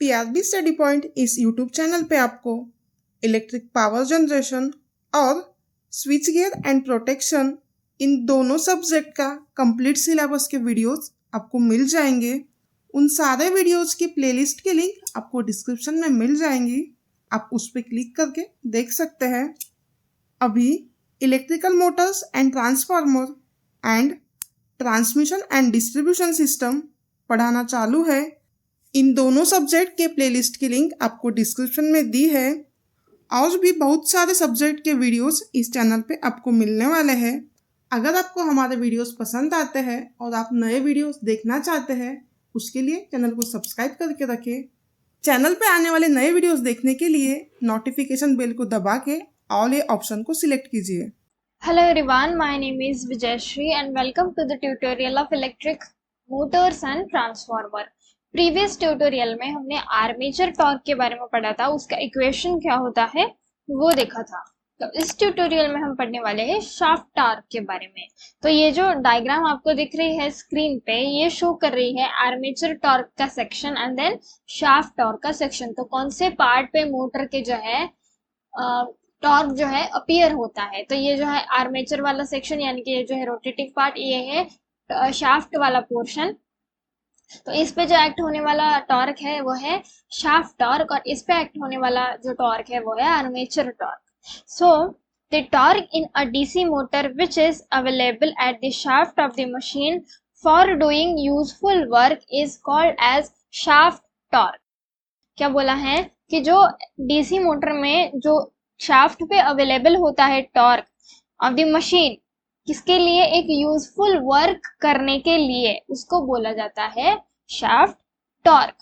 PRB study point इस YouTube channel पे आपको इलेक्ट्रिक पावर जनरेशन और switch gear and protection in दोनों सब्जेक्ट का कंप्लीट सिलेबस के वीडियोस आपको मिल जाएंगे। उन सारे वीडियोस की प्लेलिस्ट के लिंक आपको डिस्क्रिप्शन में मिल जाएंगी, आप उस पर क्लिक करके देख सकते हैं। अभी electrical Motors and transformer and transmission and distribution system पढ़ाना चालू है। इन दोनों सब्जेक्ट के प्लेलिस्ट की लिंक आपको डिस्क्रिप्शन में दी है। और भी बहुत सारे सब्जेक्ट के वीडियोस इस चैनल पे आपको मिलने वाले हैं। अगर आपको हमारे वीडियोस पसंद आते हैं और आप नए वीडियोस देखना चाहते हैं, उसके लिए चैनल को सब्सक्राइब करके रखें। चैनल पे आने वाले नए वीडियोस देखने के लिए नोटिफिकेशन बेल को दबा के ऑल ये ऑप्शन को सिलेक्ट कीजिए। Hello everyone, my name is Vijayashree and welcome to the tutorial of electric motors and transformer. Previous tutorial में हमने आर्मेचर टॉर्क के बारे में पढ़ा था, उसका इक्वेशन क्या होता है वो देखा था। तो इस ट्यूटोरियल में हम पढ़ने वाले हैं शाफ्ट टॉर्क के बारे में। तो ये जो डायग्राम आपको दिख रही है स्क्रीन पे, ये शो कर रही है आर्मेचर टॉर्क का section and then shaft torque का सेक्शन। तो कौन से पार्ट पे मोटर के जो है टॉर्क जो है अपीयर होता है। तो ये जो है आर्मेचर वाला सेक्शन, यानी कि ये जो है रोटेटिंग पार्ट, ये है शाफ्ट वाला पोर्शन। तो इस पे जो एक्ट होने वाला टॉर्क है वो है शाफ्ट टॉर्क, और इस पे एक्ट होने वाला जो टॉर्क है वो है armature torque. So the torque in a DC motor which is available at the shaft of the machine for doing useful work is called as shaft torque. क्या बोला है कि जो डीसी मोटर में जो शाफ्ट पे अवेलेबल होता है टॉर्क ऑफ द मशीन, किसके लिए? एक यूजफुल वर्क करने के लिए, उसको बोला जाता है shaft torque.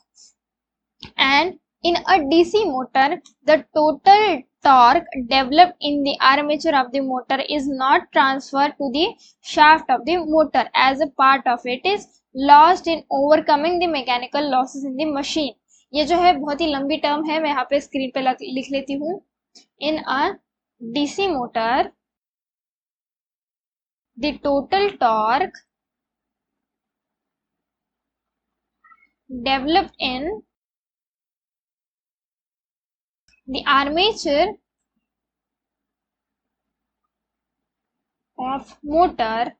And in a DC motor the total torque developed in the armature of the motor is not transfer to the shaft of the motor as a part of it is lost in overcoming the mechanical losses in the machine. ये जो है बहुत ही लंबी term है, मैं यहाँ पे screen पे लिख लेती हूँ। In a DC motor, the total torque developed in the armature of motor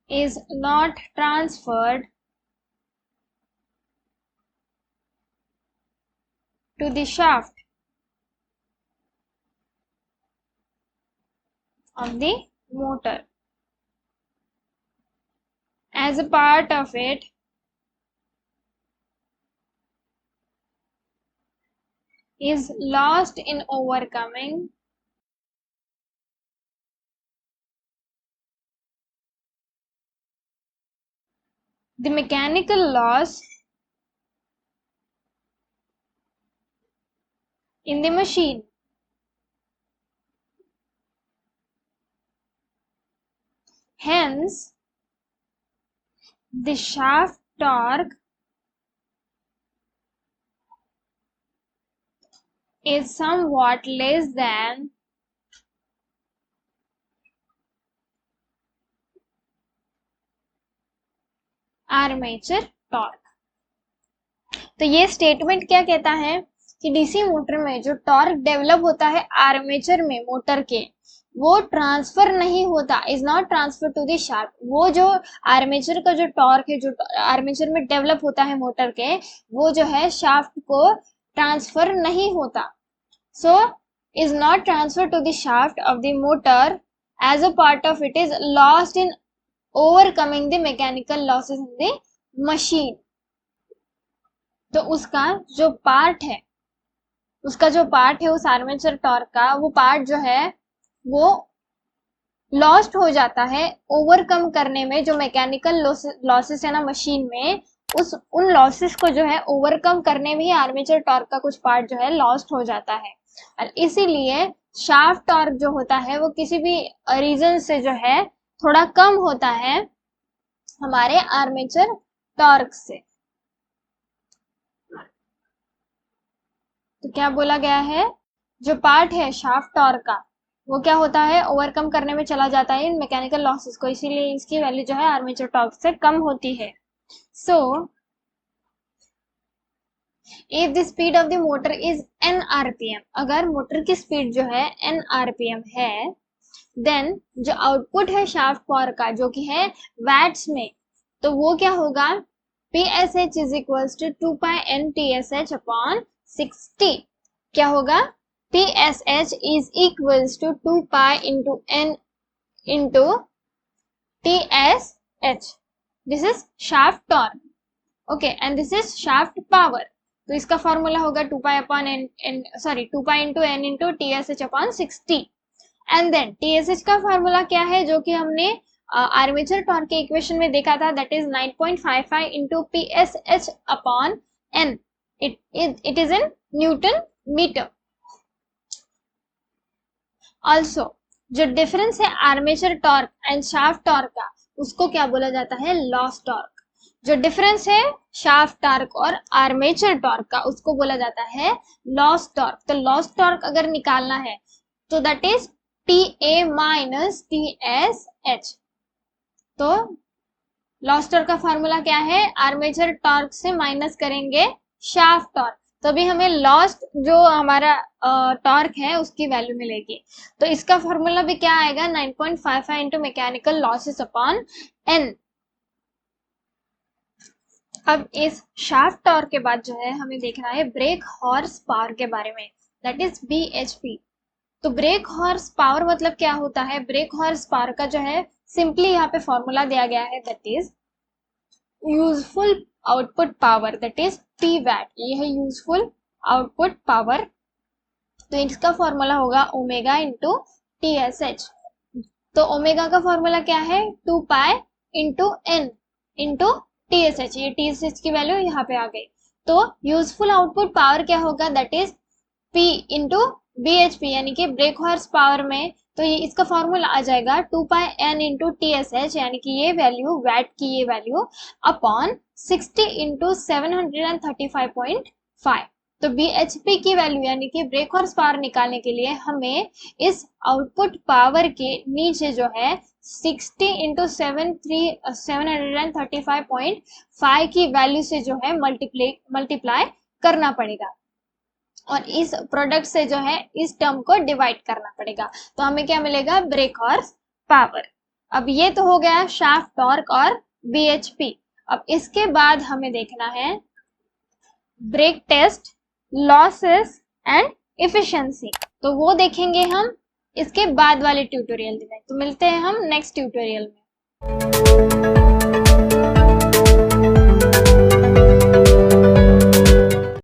is not transferred to the shaft of the motor. As a part of it, is lost in overcoming the mechanical loss in the machine. Hence, the shaft torque is somewhat less than armature torque. तो ये statement क्या कहता है कि DC motor में जो torque develop होता है आर्मेचर में मोटर के, वो ट्रांसफर नहीं होता, is not transfer to the shaft. वो जो आर्मेचर का जो टॉर्क है, जो आर्मेचर में डेवलप होता है मोटर के, वो जो है शाफ्ट को ट्रांसफर नहीं होता। So is not transfer to the shaft of the motor as a part of it is lost in overcoming the mechanical losses in the machine. तो उसका जो पार्ट है उस आर्मेचर टॉर्क का, वो पार्ट जो है वो लॉस्ट हो जाता है ओवरकम करने में। जो मैकेनिकल लॉसेस है ना मशीन में, उन लॉसेस को जो है ओवरकम करने में ही आर्मेचर टॉर्क का कुछ पार्ट जो है लॉस्ट हो जाता है। और इसीलिए शाफ्ट टॉर्क जो होता है वो किसी भी रीजन से जो है थोड़ा कम होता है हमारे आर्मेचर टॉर्क से। तो क्या बोला गया है, जो पार्ट है शाफ्ट टॉर्क का, वो क्या होता है, ओवरकम करने में चला जाता है इन मैकेनिकल लॉसेस को, इसीलिए इसकी वैल्यू जो है आर्मेचर टॉर्क से कम होती है। So if the speed of the motor is n rpm, अगर मोटर की स्पीड जो है n rpm है, देन जो आउटपुट है शाफ्ट पावर का जो कि है वैट्स में, तो वो क्या होगा, PSH is equals to 2 pi n TSH upon 60। क्या होगा, PSH is equals to 2 pi into n into TSH. This is shaft torque. Okay, and this is shaft power. तो इसका फॉर्मूला होगा 2 pi upon2 pi into n into TSH upon 60. And then TSH का formula क्या है, जो कि हमने armature torque के इक्वेशन में देखा था, that is 9.55 into PSH upon n. It is in Newton meter. Also जो डिफरेंस है armature torque and shaft torque का, उसको क्या बोला जाता है, लॉस टॉर्क। जो डिफरेंस है शाफ्ट टॉर्क और आर्मेचर टॉर्क का, उसको बोला जाता है लॉस टॉर्क। तो लॉस टॉर्क अगर निकालना है तो that is TA minus TSH। तो लॉस टॉर्क का फॉर्मूला क्या है, आर्मेचर टॉर्क से माइनस करेंगे शाफ्ट टॉर्क, तभी हमें लॉस्ट जो हमारा टॉर्क है उसकी वैल्यू मिलेगी। तो इसका फॉर्मूला भी क्या आएगा, 9.55 into mechanical losses upon n। अब इस शाफ्ट टॉर्क के बाद जो है हमें देखना है ब्रेक हॉर्स पावर के बारे में, दैट इज BHP। तो ब्रेक हॉर्स पावर मतलब क्या होता है, ब्रेक हॉर्स पावर का जो है सिंपली यहाँ पे फॉर्मूला दिया गया है, that is useful output power, that is P watt. ये है यूजफुल आउटपुट पावर। तो इसका फॉर्मूला होगा ओमेगा इंटू TSH। तो ओमेगा का फॉर्मूला क्या है, 2 pi into n into TSH। ये TSH की वैल्यू यहाँ पे आ गई। तो यूजफुल आउटपुट पावर क्या होगा, that is P into BHP, यानी कि ब्रेक हॉर्स पावर में। तो ये इसका फॉर्मूला आ जाएगा 2 पाई n इंटू TSH, यानी कि ये वैल्यू वैट की ये वैल्यू अपॉन 60 इंटू 735.5। तो BHP की वैल्यू यानी कि ब्रेक हॉर्स पावर निकालने के लिए हमें इस आउटपुट पावर के नीचे जो है 60 इंटू 735.5 की वैल्यू से जो है मल्टीप्लाई करना पड़ेगा, और इस प्रोडक्ट से जो है इस टर्म को डिवाइड करना पड़ेगा। तो हमें क्या मिलेगा, ब्रेक हॉर्स पावर। अब ये तो हो गया शाफ्ट टॉर्क और BHP। अब इसके बाद हमें देखना है brake test, losses and efficiency. तो वो देखेंगे हम इसके बाद वाले ट्यूटोरियल में। तो मिलते हैं हम नेक्स्ट ट्यूटोरियल में।